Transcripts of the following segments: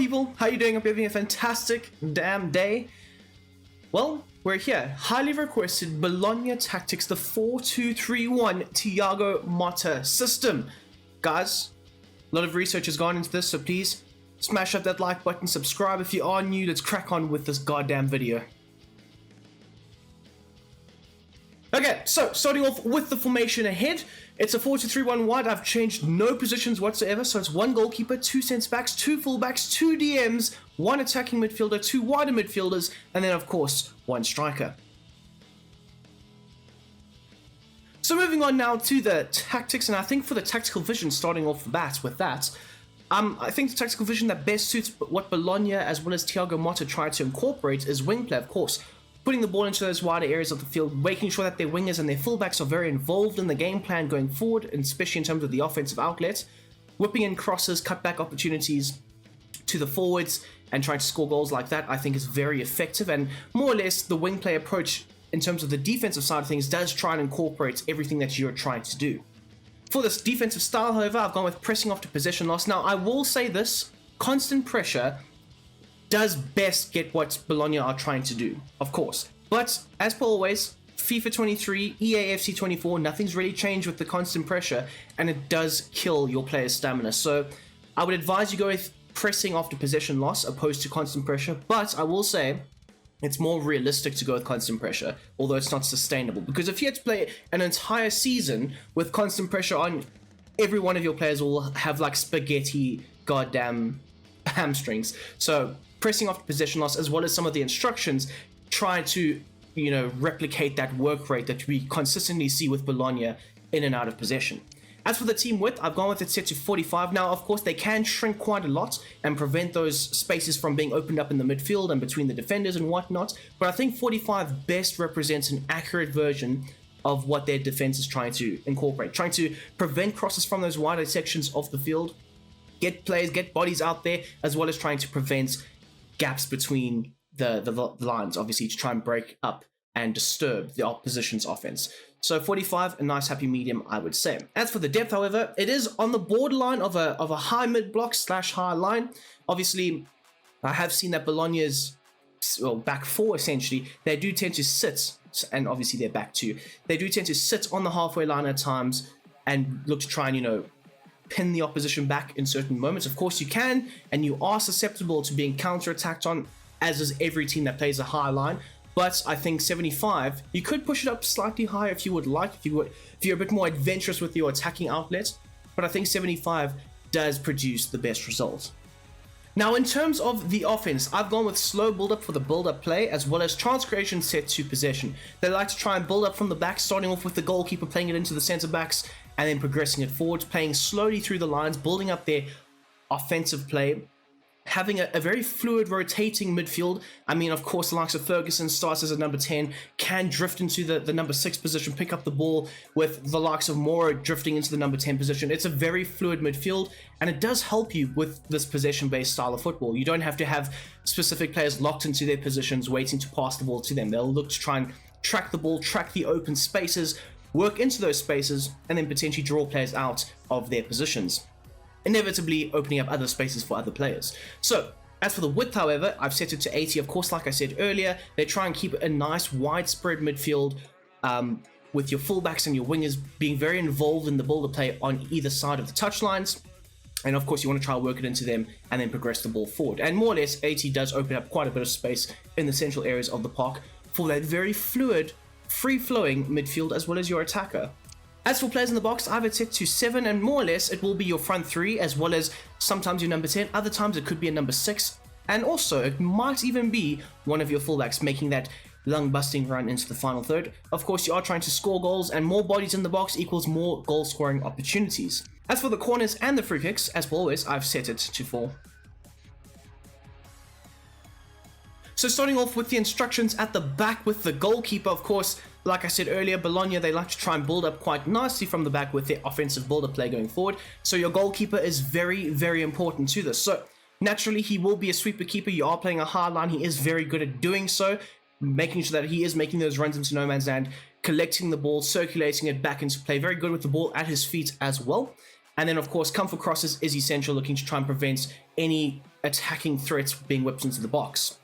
people? How you doing? Hope you're having a fantastic damn day. Well, we're here. Highly requested Bologna Tactics, the 4-2-3-1 Thiago Motta system. Guys, a lot of research has gone into this, so please smash up that like button, subscribe if you are new. Let's crack on with this goddamn video. Okay, so starting off with the formation ahead, it's a 4-2-3-1 wide. I've changed no positions whatsoever, so it's one goalkeeper, two centre backs, two fullbacks, two DMs, one attacking midfielder, two wider midfielders, and then of course one striker. So moving on now to the tactics, and I think for the tactical vision, starting off the bat with that, I think the tactical vision that best suits what Bologna as well as Thiago Motta tried to incorporate is wing play, of course. Putting the ball into those wider areas of the field, making sure that their wingers and their fullbacks are very involved in the game plan going forward, and especially in terms of the offensive outlets, whipping in crosses, cutback opportunities to the forwards, and trying to score goals like that, I think is very effective. And more or less, the wing play approach in terms of the defensive side of things does try and incorporate everything that you're trying to do. For this defensive style, however, I've gone with pressing off to possession loss. Now, I will say this, constant pressure does best get what Bologna are trying to do, of course. But, as per always, FIFA 23, EAFC 24, nothing's really changed with the constant pressure, and it does kill your player's stamina. So, I would advise you go with pressing after possession loss opposed to constant pressure, but I will say it's more realistic to go with constant pressure, although it's not sustainable. Because if you had to play an entire season with constant pressure on, every one of your players will have like spaghetti goddamn hamstrings. So, pressing off possession loss as well as some of the instructions try to, replicate that work rate that we consistently see with Bologna in and out of possession. As for the team width, I've gone with it set to 45. Now, of course, they can shrink quite a lot and prevent those spaces from being opened up in the midfield and between the defenders and whatnot, but I think 45 best represents an accurate version of what their defense is trying to incorporate, trying to prevent crosses from those wider sections of the field, get players, get bodies out there, as well as trying to prevent gaps between the lines, obviously, to try and break up and disturb the opposition's offense. So 45, a nice happy medium, I would say. As for the depth, however, it is on the borderline of a high mid block / high line. Obviously, I have seen that Bologna's back four, essentially, they do tend to sit, and obviously they're back two, they do tend to sit on the halfway line at times and look to try and, pin the opposition back in certain moments. Of course you can, and you are susceptible to being counter-attacked on, as is every team that plays a high line. But I think 75, you could push it up slightly higher if you would like, if you're a bit more adventurous with your attacking outlets. But I think 75 does produce the best result. Now, in terms of the offense, I've gone with slow build-up for the build-up play, as well as chance creation set to possession. They like to try and build up from the back, starting off with the goalkeeper, playing it into the centre-backs, and then progressing it forwards, playing slowly through the lines, building up their offensive play, having a very fluid, rotating midfield. I mean, of course, the likes of Ferguson starts as a number 10, can drift into the number 6 position, pick up the ball, with the likes of Mora drifting into the number 10 position. It's a very fluid midfield, and it does help you with this possession-based style of football. You don't have to have specific players locked into their positions, waiting to pass the ball to them. They'll look to try and track the ball, track the open spaces, work into those spaces, and then potentially draw players out of their positions, inevitably opening up other spaces for other players. So, as for the width, however, I've set it to 80. Of course, like I said earlier, they try and keep a nice widespread midfield with your fullbacks and your wingers being very involved in the build-up play on either side of the touchlines. And of course, you want to try and work it into them and then progress the ball forward. And more or less, 80 does open up quite a bit of space in the central areas of the park for that very fluid, free-flowing midfield as well as your attacker. As for players in the box, I have it set to 7, and more or less it will be your front 3 as well as sometimes your number 10, other times it could be a number 6, and also it might even be one of your fullbacks making that lung busting run into the final third. Of course, you are trying to score goals, and more bodies in the box equals more goal scoring opportunities. As for the corners and the free kicks, as always, I've set it to 4. So starting off with the instructions at the back with the goalkeeper, of course, like I said earlier, Bologna, they like to try and build up quite nicely from the back with their offensive build-up play going forward. So your goalkeeper is very, very important to this. So naturally, he will be a sweeper keeper. You are playing a hard line. He is very good at doing so, making sure that he is making those runs into no man's land, collecting the ball, circulating it back into play. Very good with the ball at his feet as well. And then, of course, comfort crosses is essential, looking to try and prevent any attacking threats being whipped into the box.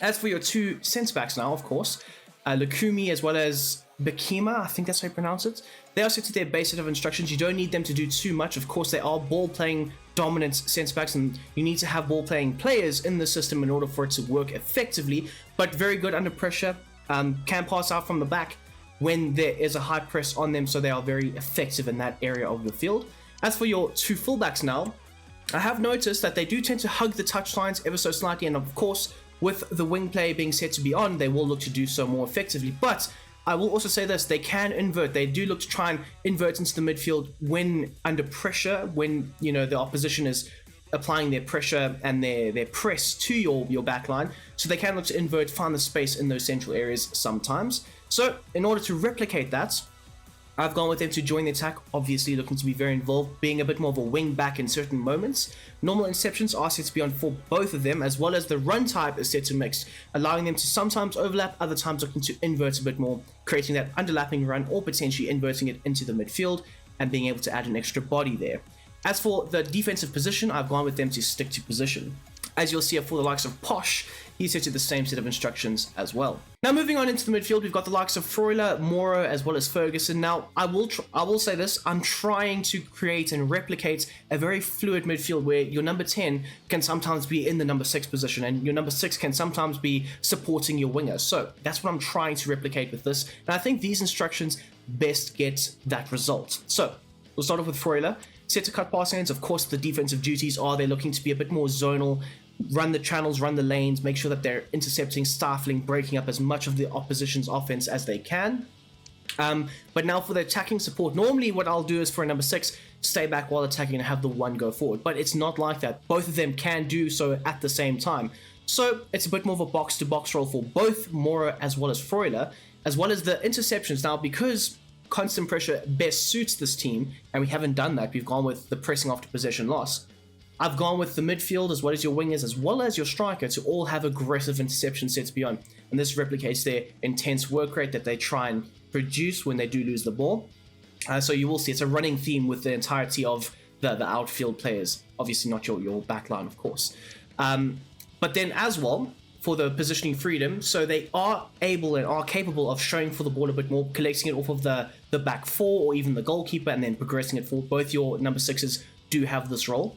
As for your two centre-backs now, of course, Lukumi as well as Bakima, I think that's how you pronounce it. They are set to their base set of instructions. You don't need them to do too much. Of course, they are ball-playing dominant centre-backs, and you need to have ball-playing players in the system in order for it to work effectively, but very good under pressure, can pass out from the back when there is a high press on them, so they are very effective in that area of the field. As for your two fullbacks now, I have noticed that they do tend to hug the touchlines ever so slightly, and of course, with the wing play being set to be on, they will look to do so more effectively. But I will also say this, they can invert. They do look to try and invert into the midfield when under pressure, when, you know, the opposition is applying their pressure and their press to your back line. So they can look to invert, find the space in those central areas sometimes. So in order to replicate that, I've gone with them to join the attack, obviously looking to be very involved, being a bit more of a wing back in certain moments. Normal interceptions are set to be on for both of them, as well as the run type is set to mix, allowing them to sometimes overlap, other times looking to invert a bit more, creating that underlapping run or potentially inverting it into the midfield and being able to add an extra body there. As for the defensive position, I've gone with them to stick to position. As you'll see for the likes of Posh, he's set to the same set of instructions as well. Now moving on into the midfield, we've got the likes of Freuler, Moro, as well as Ferguson. Now, I will say this, I'm trying to create and replicate a very fluid midfield where your number 10 can sometimes be in the number 6 position and your number 6 can sometimes be supporting your winger. So that's what I'm trying to replicate with this. And I think these instructions best get that result. So we'll start off with Freuler. Set to cut passing lanes. Of course, the defensive duties are they're looking to be a bit more zonal, run the channels, run the lanes, make sure that they're intercepting, stifling, breaking up as much of the opposition's offense as they can. But now for the attacking support, normally what I'll do is for a number 6, stay back while attacking and have the 1 go forward. But it's not like that. Both of them can do so at the same time. So it's a bit more of a box-to-box role for both Mora as well as Freuler, as well as the interceptions. Now, because constant pressure best suits this team, and we haven't done that, we've gone with the pressing after possession loss. I've gone with the midfield as well as your wingers as well as your striker to all have aggressive interception sets beyond, and this replicates their intense work rate that they try and produce when they do lose the ball. So you will see it's a running theme with the entirety of the outfield players, obviously not your back line, of course. But then as well, for the positioning freedom, so they are able and are capable of showing for the ball a bit more, collecting it off of the back 4 or even the goalkeeper and then progressing it forward. Both your number 6s do have this role.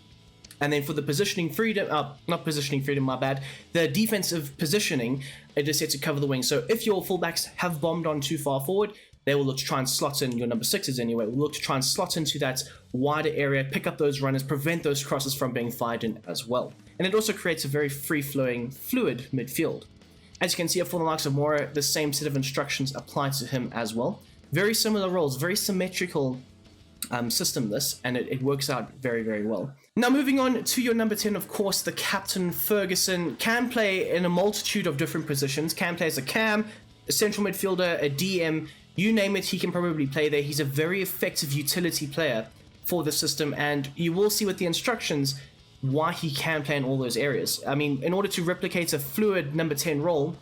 And then for the positioning freedom, not positioning freedom, my bad, the defensive positioning, it is set to cover the wing. So if your fullbacks have bombed on too far forward, they will look to try and slot in, your number 6s anyway, will look to try and slot into that wider area, pick up those runners, prevent those crosses from being fired in as well. And it also creates a very free-flowing, fluid midfield. As you can see for the likes of Mora, the same set of instructions apply to him as well. Very similar roles, very symmetrical system this, and it works out very, very well. Now moving on to your number 10, of course, the captain, Ferguson, can play in a multitude of different positions, can play as a cam, a central midfielder, a DM, you name it, he can probably play there. He's a very effective utility player for the system, and you will see with the instructions why he can play in all those areas. I mean, in order to replicate a fluid number 10 role,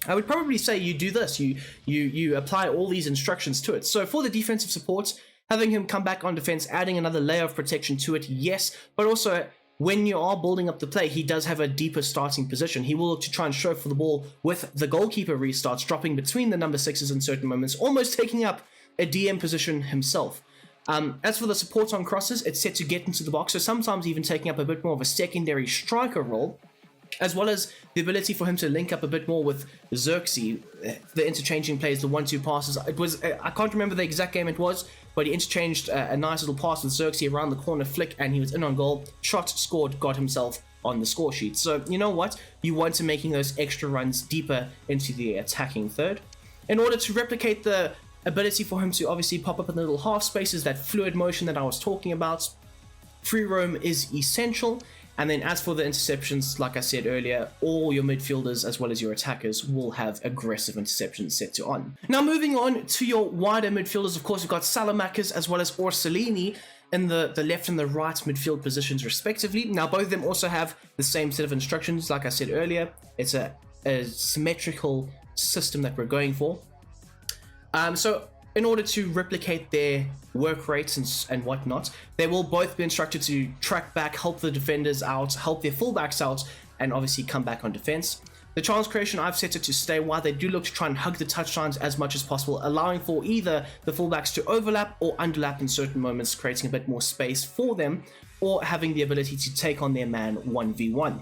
I would probably say you do this, you apply all these instructions to it. So for the defensive support, having him come back on defense, adding another layer of protection to it, yes, but also when you are building up the play, he does have a deeper starting position. He will look to try and show for the ball with the goalkeeper restarts, dropping between the number 6s in certain moments, almost taking up a DM position himself. As for the support on crosses, it's set to get into the box, so sometimes even taking up a bit more of a secondary striker role, as well as the ability for him to link up a bit more with Xerxes, the interchanging plays, the 1-2 passes. It was, I can't remember the exact game it was, but he interchanged a nice little pass with Xerxes around the corner flick, and he was in on goal, shot, scored, got himself on the score sheet. So you know what? You want to making those extra runs deeper into the attacking third. In order to replicate the ability for him to obviously pop up in the little half spaces, that fluid motion that I was talking about, free roam is essential. And then as for the interceptions, like I said earlier, all your midfielders as well as your attackers will have aggressive interceptions set to on. Now moving on to your wider midfielders, of course, we've got Salamakis as well as Orsolini in the left and the right midfield positions respectively. Now both of them also have the same set of instructions. Like I said earlier, it's a symmetrical system that we're going for. So in order to replicate their work rates and whatnot, they will both be instructed to track back, help the defenders out, help their fullbacks out, and obviously come back on defense. The chance creation, I've set it to stay while they do look to try and hug the touchdowns as much as possible, allowing for either the fullbacks to overlap or underlap in certain moments, creating a bit more space for them, or having the ability to take on their man 1v1.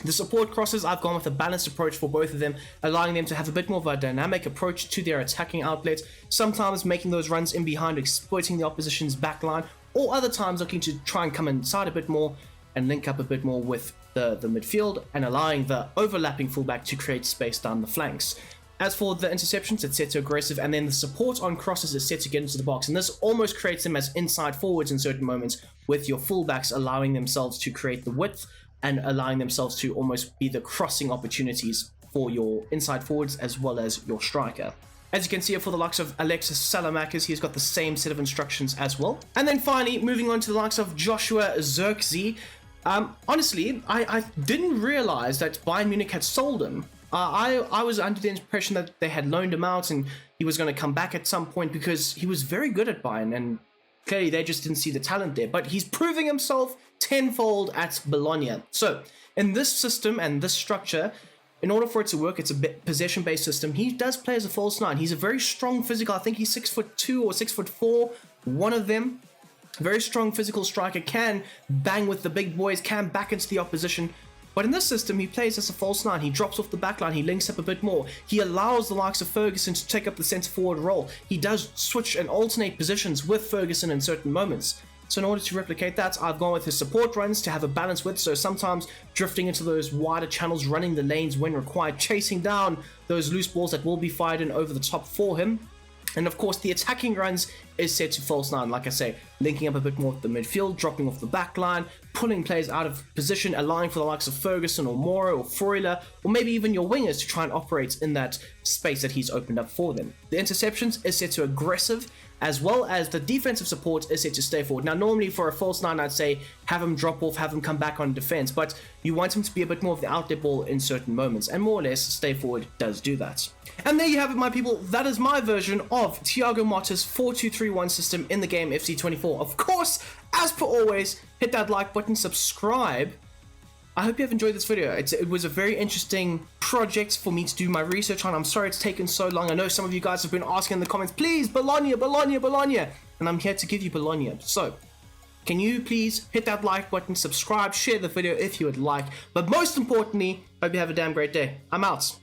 The support crosses, I've gone with a balanced approach for both of them, allowing them to have a bit more of a dynamic approach to their attacking outlet, sometimes making those runs in behind, exploiting the opposition's backline, or other times looking to try and come inside a bit more and link up a bit more with the midfield and allowing the overlapping fullback to create space down the flanks. As for the interceptions, it's set to aggressive, and then the support on crosses is set to get into the box, and this almost creates them as inside forwards in certain moments, with your fullbacks allowing themselves to create the width and allowing themselves to almost be the crossing opportunities for your inside forwards as well as your striker. As you can see here for the likes of Alexis Salamakis, he's got the same set of instructions as well. And then finally, moving on to the likes of Joshua Zirkzee. Honestly, I didn't realize that Bayern Munich had sold him. I was under the impression that they had loaned him out and he was going to come back at some point because he was very good at Bayern and clearly they just didn't see the talent there. But he's proving himself tenfold at Bologna. So in this system and this structure, in order for it to work, it's a possession-based system. He does play as a false nine. He's a very strong physical. I think he's 6'2" or 6'4", one of them. Very strong physical striker, can bang with the big boys, can back into the opposition. But in this system, he plays as a false nine. He drops off the back line. He links up a bit more. He allows the likes of Ferguson to take up the centre forward role. He does switch and alternate positions with Ferguson in certain moments. So in order to replicate that, I've gone with his support runs to have a balance with, so sometimes drifting into those wider channels, running the lanes when required, chasing down those loose balls that will be fired in over the top for him. And of course, the attacking runs is set to false nine, like I say, linking up a bit more with the midfield, dropping off the back line, pulling players out of position, allowing for the likes of Ferguson or Mora or Freuler, or maybe even your wingers to try and operate in that space that he's opened up for them. The interceptions is set to aggressive, as well as the defensive support is set to stay forward. Now, normally for a false nine, I'd say have him drop off, have him come back on defense, but you want him to be a bit more of the outlet ball in certain moments, and more or less stay forward does do that. And there you have it, my people. That is my version of Thiago Motta's 4-2-3-1 system in the game FC24. Of course, as per always, hit that like button, subscribe. I hope you have enjoyed this video. It was a very interesting project for me to do my research on. I'm sorry it's taken so long. I know some of you guys have been asking in the comments, please, Bologna, Bologna, Bologna. And I'm here to give you Bologna. So, can you please hit that like button, subscribe, share the video if you would like. But most importantly, hope you have a damn great day. I'm out.